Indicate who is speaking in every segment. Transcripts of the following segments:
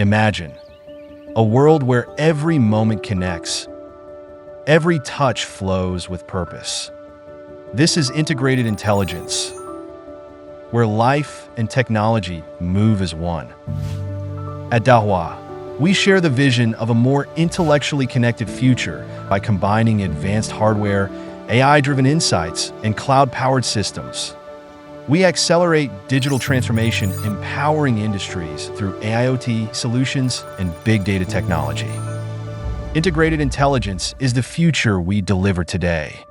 Speaker 1: Imagine a world where every moment connects, every touch flows with purpose. This is integrated intelligence, where life and technology move as one. At Dahua, we share the vision of a more intellectually connected future by combining advanced hardware, AI-driven insights, and cloud-powered systems. We accelerate digital transformation, empowering industries through AIoT solutions and big data technology. Integrated intelligence is the future we deliver today.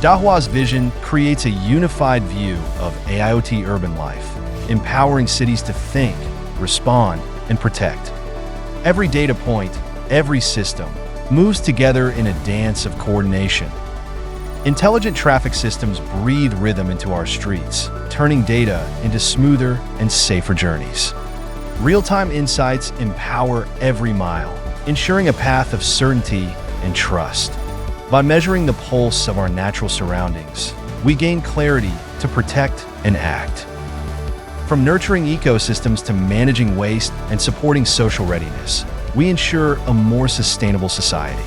Speaker 1: Dahua's vision creates a unified view of AIoT urban life, empowering cities to think, respond, and protect. Every data point, every system, moves together in a dance of coordination. Intelligent traffic systems breathe rhythm into our streets, turning data into smoother and safer journeys. Real-time insights empower every mile, ensuring a path of certainty and trust. By measuring the pulse of our natural surroundings, we gain clarity to protect and act. From nurturing ecosystems to managing waste and supporting social readiness, we ensure a more sustainable society.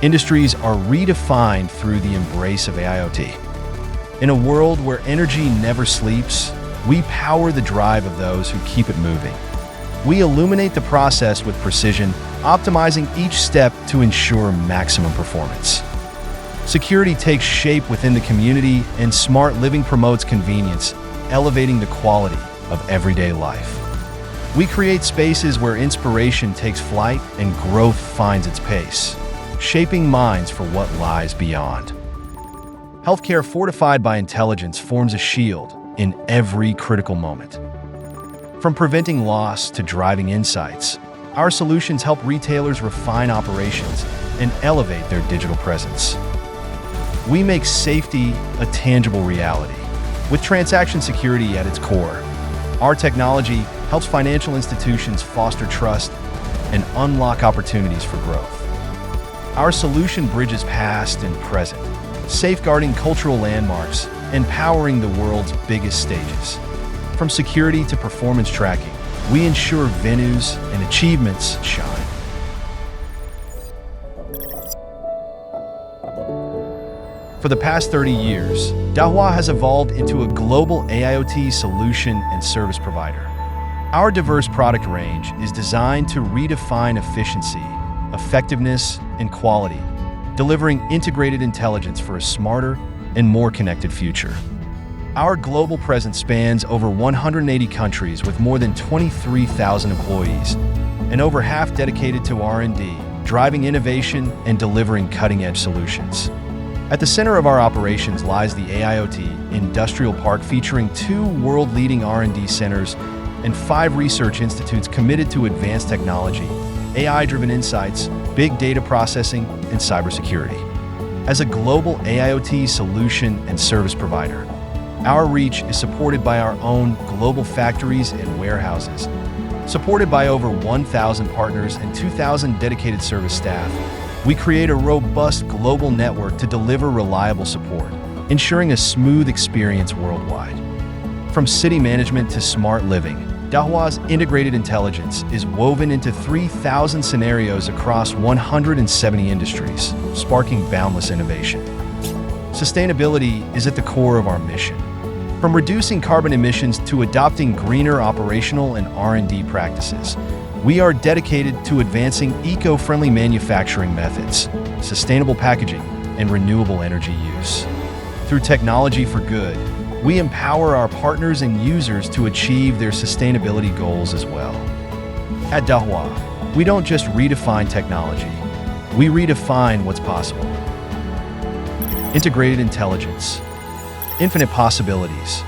Speaker 1: Industries are redefined through the embrace of AIoT. In a world where energy never sleeps, we power the drive of those who keep it moving. We illuminate the process with precision, optimizing each step to ensure maximum performance. Security takes shape within the community, and smart living promotes convenience, elevating the quality of everyday life. We create spaces where inspiration takes flight and growth finds its pace, shaping minds for what lies beyond. Healthcare fortified by intelligence forms a shield in every critical moment. From preventing loss to driving insights, our solutions help retailers refine operations and elevate their digital presence. We make safety a tangible reality, with transaction security at its core. Our technology helps financial institutions foster trust and unlock opportunities for growth. Our solution bridges past and present, safeguarding cultural landmarks and powering the world's biggest stages. From security to performance tracking, we ensure venues and achievements shine. For the past 30 years, Dahua has evolved into a global AIoT solution and service provider. Our diverse product range is designed to redefine efficiency, effectiveness, and quality, delivering integrated intelligence for a smarter and more connected future. Our global presence spans over 180 countries with more than 23,000 employees, and over half dedicated to R&D, driving innovation and delivering cutting-edge solutions. At the center of our operations lies the AIoT Industrial Park, featuring 2 world-leading R&D centers and 5 research institutes committed to advanced technology, AI-driven insights, big data processing, and cybersecurity. As a global AIoT solution and service provider, our reach is supported by our own global factories and warehouses, supported by over 1,000 partners and 2,000 dedicated service staff. We create a robust global network to deliver reliable support, ensuring a smooth experience worldwide. From city management to smart living, Dahua's integrated intelligence is woven into 3,000 scenarios across 170 industries, sparking boundless innovation. Sustainability is at the core of our mission. From reducing carbon emissions to adopting greener operational and R&D practices, we are dedicated to advancing eco-friendly manufacturing methods, sustainable packaging, and renewable energy use. Through technology for good, we empower our partners and users to achieve their sustainability goals as well. At Dahua, we don't just redefine technology, we redefine what's possible. Integrated intelligence, infinite possibilities,